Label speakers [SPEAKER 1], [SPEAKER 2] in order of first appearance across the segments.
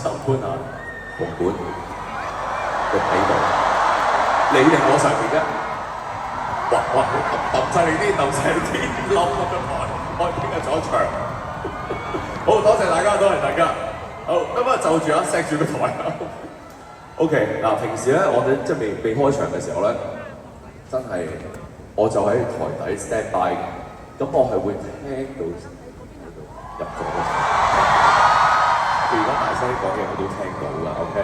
[SPEAKER 1] 審判下紅館嘅睇到，你定我上邊啫？哇！揼晒你啲，揼晒你啲，冧落個台，我聽日咗場。好多謝大家，多謝大家。好，咁啊就住啊，錫住個台啊。OK， 嗱，平時咧，我哋即係未開場嘅時候咧，真係我就喺台底 stand by 嘅，咁我係會聽到入咗嘅。佢而家大聲講嘢，我都聽到㗎。OK，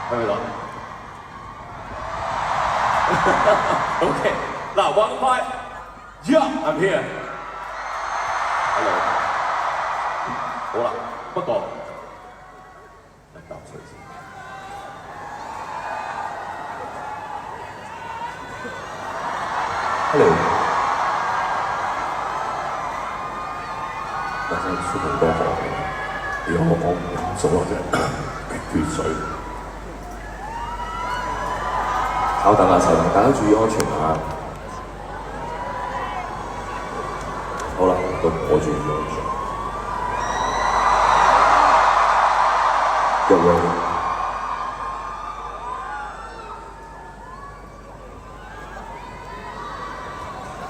[SPEAKER 1] 去唔去到 ？OK， 嗱 ，1 5 yeah，I'm here。Hello， 好啦，不過。搭水先。Hello， 我真係出好多汗嘅，如果我唔飲咗啫，缺水。稍等啊，稍等，大家注意安全啊！好啦，到我注意安全。Get ready.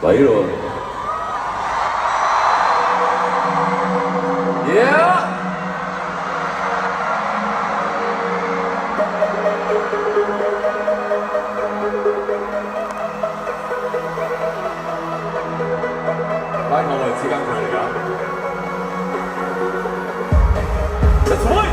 [SPEAKER 1] 嚟咯 ！Yeah！ 拉我哋之間距離啊 ！Let's play！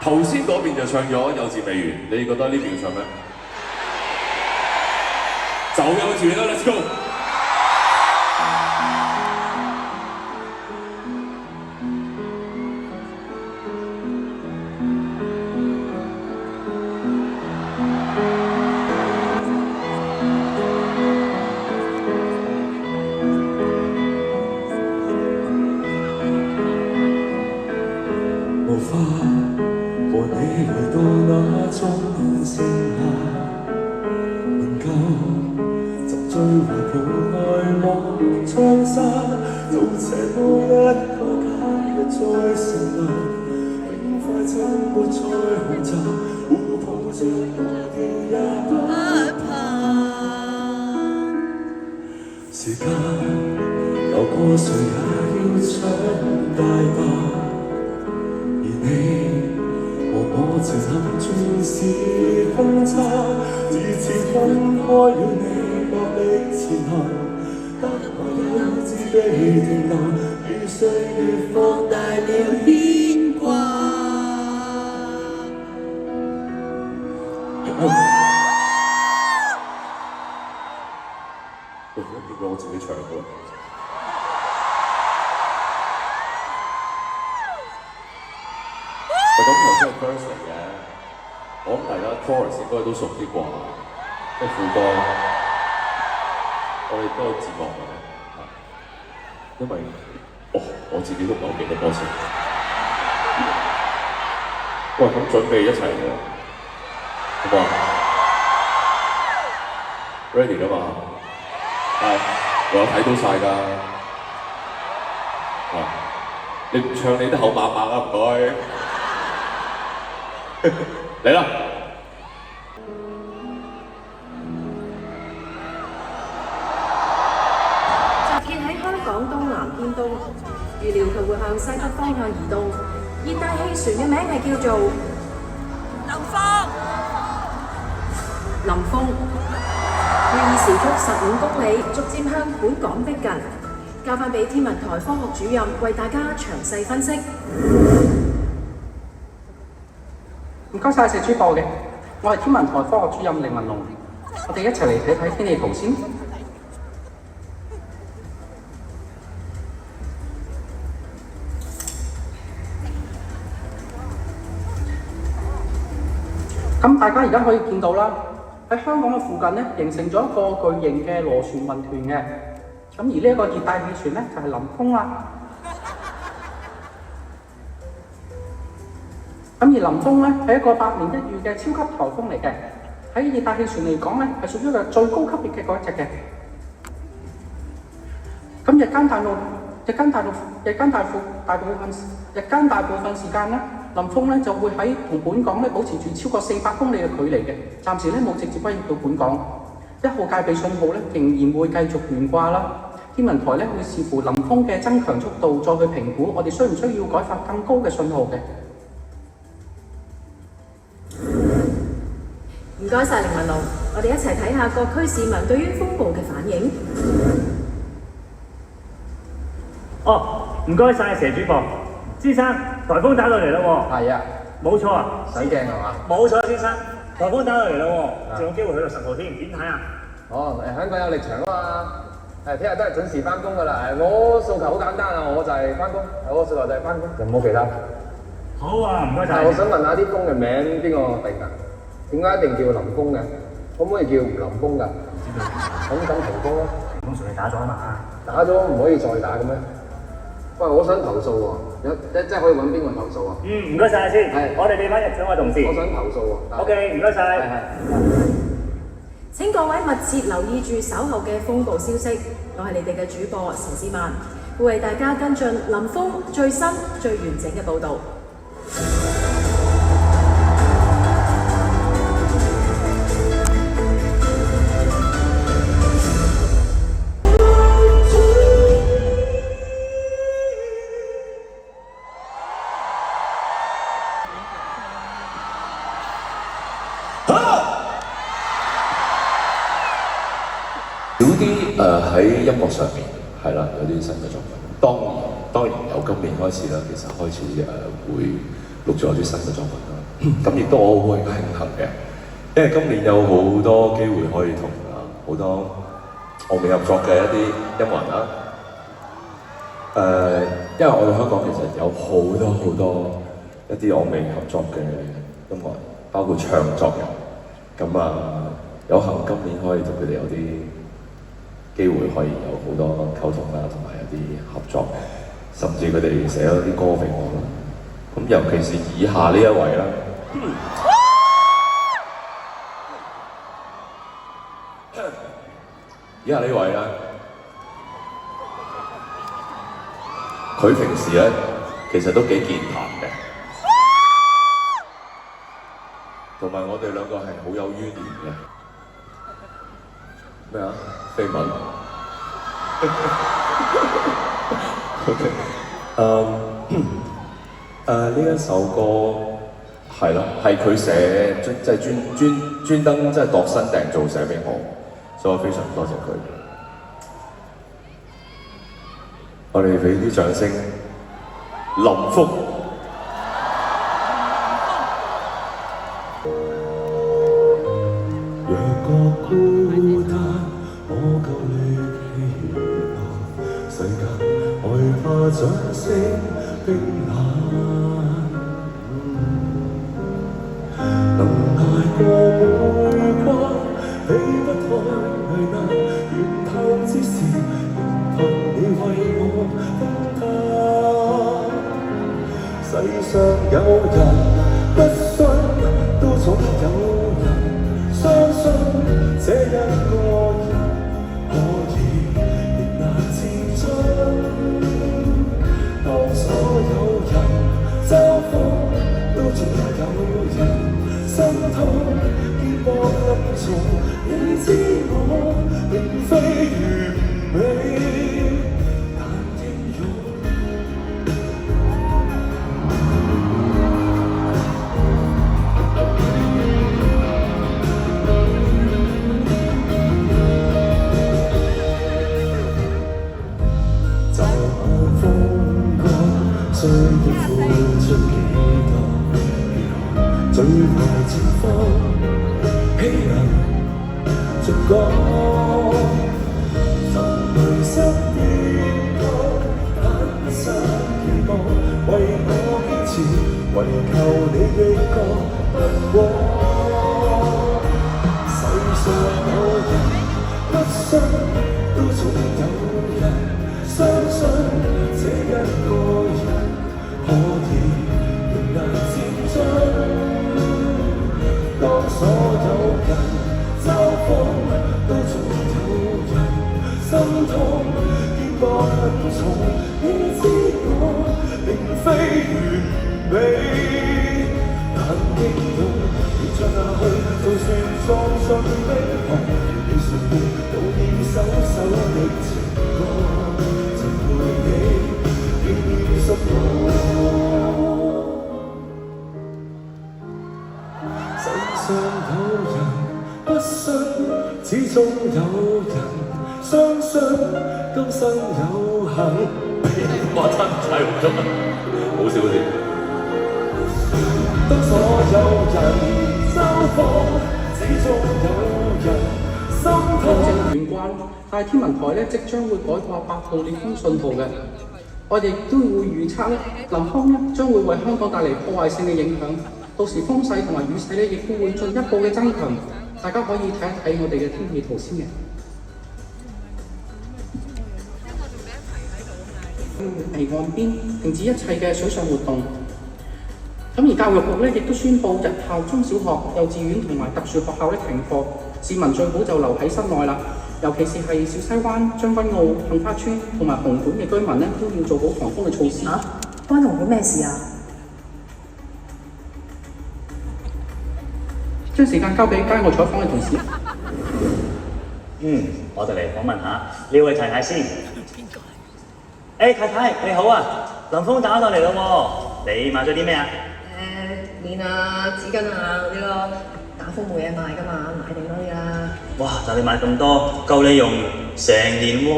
[SPEAKER 1] 頭先嗰邊就唱咗幼稚未完，你覺得呢邊要唱咩？就幼稚啦 ，Let's go！咁頭先係 verse 嚟嘅，我諗大家 chorus 應該都熟啲啩，即係副歌，我哋都有字幕嘅，因為我自己都唔係好記得歌詞。喂，咁準備一齊喎，好唔好啊 ？Ready 啦嘛？係，我有睇到晒㗎。你唔唱你都口猛猛啊，唔該。嚟啦！
[SPEAKER 2] 集結喺香港東南偏東，預料佢會向西北方向移動。熱帶氣旋嘅名係叫做林峰。林峰會以時速15公里，逐漸向本港逼近。交翻俾天文台科學主任為大家詳細分析。
[SPEAKER 3] 唔該晒，石主播嘅，我係天文台科學主任凌文龍，我哋一齊嚟睇睇天氣圖先。咁大家而家可以見到啦，喺香港嘅附近咧，形成咗一個巨型嘅螺旋雲團嘅。咁而呢一個熱帶氣旋咧，就係林峰啦。咁而林峰咧係一個百年一遇嘅超級颱風嚟嘅，喺熱帶氣旋嚟講咧係屬於一個最高級別嘅嗰一隻嘅。咁日間大部分時間咧，林峰咧就會喺同本港咧保持住超過400公里嘅距離嘅，暫時咧冇直接威脅到本港。1號戒備信號咧仍然會繼續懸掛啦。天文台咧會視乎林峰嘅增強速度，再去評估我哋需唔需要改發更高嘅信號嘅。
[SPEAKER 2] 唔該晒凌文龍，我哋一齊睇下各區市民對於風暴嘅反應。
[SPEAKER 4] 唔該晒蛇主播，先生，颱風打到嚟啦喎。
[SPEAKER 5] 係啊，
[SPEAKER 4] 冇錯啊，
[SPEAKER 5] 使驚係嘛？
[SPEAKER 4] 冇錯，先生，颱風打到嚟啦喎，仲有機會去到10號添，點睇啊？
[SPEAKER 5] 香港有力場啊嘛，聽日都係準時翻工㗎啦。我訴求好簡單啊，我就係翻工，我訴求就係翻工，就冇其他。
[SPEAKER 4] 好啊，唔該晒。
[SPEAKER 5] 我想問下啲風嘅名邊個定㗎？點解一定叫林峰嘅？可唔可以叫吳林峰㗎？咁停風咯。
[SPEAKER 4] 通常你打咗啊嘛，
[SPEAKER 5] 打咗唔可以再打嘅咩？喂，我想投訴喎，即係可以揾邊個投訴啊？
[SPEAKER 4] 唔該晒先，我哋俾翻入獎嘅同事。
[SPEAKER 5] 我想投訴喎。
[SPEAKER 4] OK，唔該晒。
[SPEAKER 2] 請各位密切留意住稍後嘅風暴消息，我係你哋嘅主播佘詩曼，會為大家跟進林峰最新最完整嘅報導。
[SPEAKER 1] 少啲喺音樂上面係啦，有啲新嘅作品。當然由今年開始啦，其實開始會錄咗啲新嘅作品啦。咁亦都我好慶幸嘅，因為今年有好多機會可以同好多我未合作嘅一啲音樂人啦。因為我哋香港其實有好多一啲我未合作嘅音樂人，包括唱作人。咁有幸今年可以同佢哋有啲機會可以有好多溝通啦，同埋有啲合作，甚至佢哋寫咗啲歌俾我啦。咁尤其是以下呢一位啦，以下呢位啦，佢平時咧其實都幾健談嘅，同埋我哋兩個係好有淵源嘅。咩啊？緋聞？OK，呢一首歌係咯，係佢寫，即係專登即係度身訂造寫俾我，所以我非常多謝佢。我哋俾啲掌聲，林峰。
[SPEAKER 6] 掌聲冰冷，過每關，你不開危難，源頭之時，願憑你為我分擔。世上有人不信，都總有人相信，這一個人可以迎難自尊。當所有人嘲諷，都總有人心痛，肩膊很重。你知我並非完美，但英勇。就看風光，需要付出幾多？最壞情況，豈能盡講？曾迷失邊個，但不失期望，為我堅持，為求你亦覺不過。世上有人不信，都總有人相信，這一個人可以迎難戰爭。當所有人嘲諷，都總有人心痛，肩膊很重。你知我並非完美，但英勇要唱下去，就算撞上冰河，你說會無言守守的情歌，曾陪你20年。世上有人不信，始終有人相信，今生有幸。
[SPEAKER 1] 哇！真係好笑好笑。
[SPEAKER 6] 當所有人嘲諷，始終有人心痛。
[SPEAKER 3] 正完關，但係天文台咧即將會改掛8號烈風信號嘅。我哋都會預測咧，林峯咧將會為香港帶嚟破壞性嘅影響。到時風勢同埋雨勢咧，亦都會進一步嘅增強。大家可以睇一睇我哋嘅天氣圖先嘅。離岸邊停止一切嘅水上活動。咁而教育局咧亦都宣布，日校、中小學、幼稚園同埋特殊學校咧停課，市民最好就留喺室內啦。尤其是係小西灣、將軍澳、杏花村同埋紅館嘅居民咧，都要做好防風嘅措施。
[SPEAKER 2] 關紅館咩事啊？
[SPEAKER 3] 將時間交俾街外採訪嘅同事。
[SPEAKER 4] 我哋嚟訪問下呢位太太先。太太你好啊，林峯打到嚟咯喎，你買咗啲咩啊？
[SPEAKER 7] 面啊、紙巾啊嗰啲咯，打風冇嘢賣㗎嘛，買定多啲啦。
[SPEAKER 4] 哇！但你買咁多，夠你用成年喎。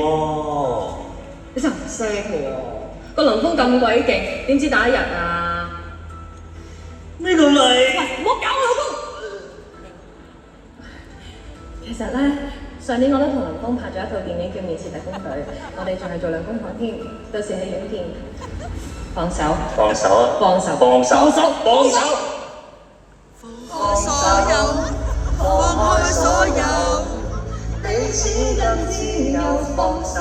[SPEAKER 7] 你真係唔聲喎，個林峯咁鬼勁，點知打一日啊？
[SPEAKER 4] 呢個咪
[SPEAKER 7] 喂，唔好搞我老公！其實咧，上年我都同林峯拍咗一套電影叫《面試特工隊》，我哋仲係做兩公婆添，到時喺院見。放手！
[SPEAKER 4] 放手啊！
[SPEAKER 7] 放手！
[SPEAKER 4] 放手！
[SPEAKER 7] 放手！
[SPEAKER 4] 放手！
[SPEAKER 8] 放所有，放開所有，彼此更自由放手。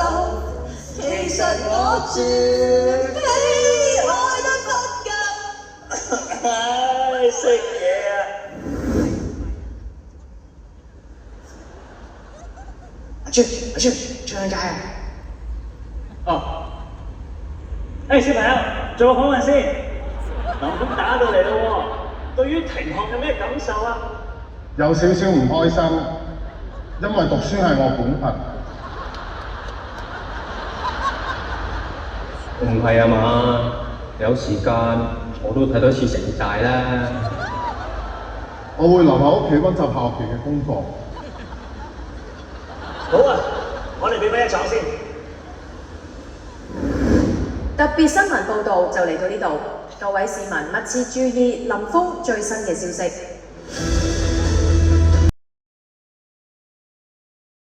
[SPEAKER 8] 其實我絕非愛得不夠。
[SPEAKER 4] 唉，識嘢啊！
[SPEAKER 5] 阿朱，唱緊街啊！
[SPEAKER 4] 哦，小朋友，做個訪問先。林峯打到嚟咯喎，對於停學有咩感受啊？
[SPEAKER 9] 有少少唔開心，因為讀書係我本分。
[SPEAKER 5] 唔係啊嘛，有時間我都睇多次城寨啦。
[SPEAKER 9] 我會留喺屋企溫習下學期嘅功課。
[SPEAKER 4] 好啊，我哋俾翻一場先。
[SPEAKER 2] 特別新聞報導就嚟到呢度，各位市民密切注意林峯最新嘅消息。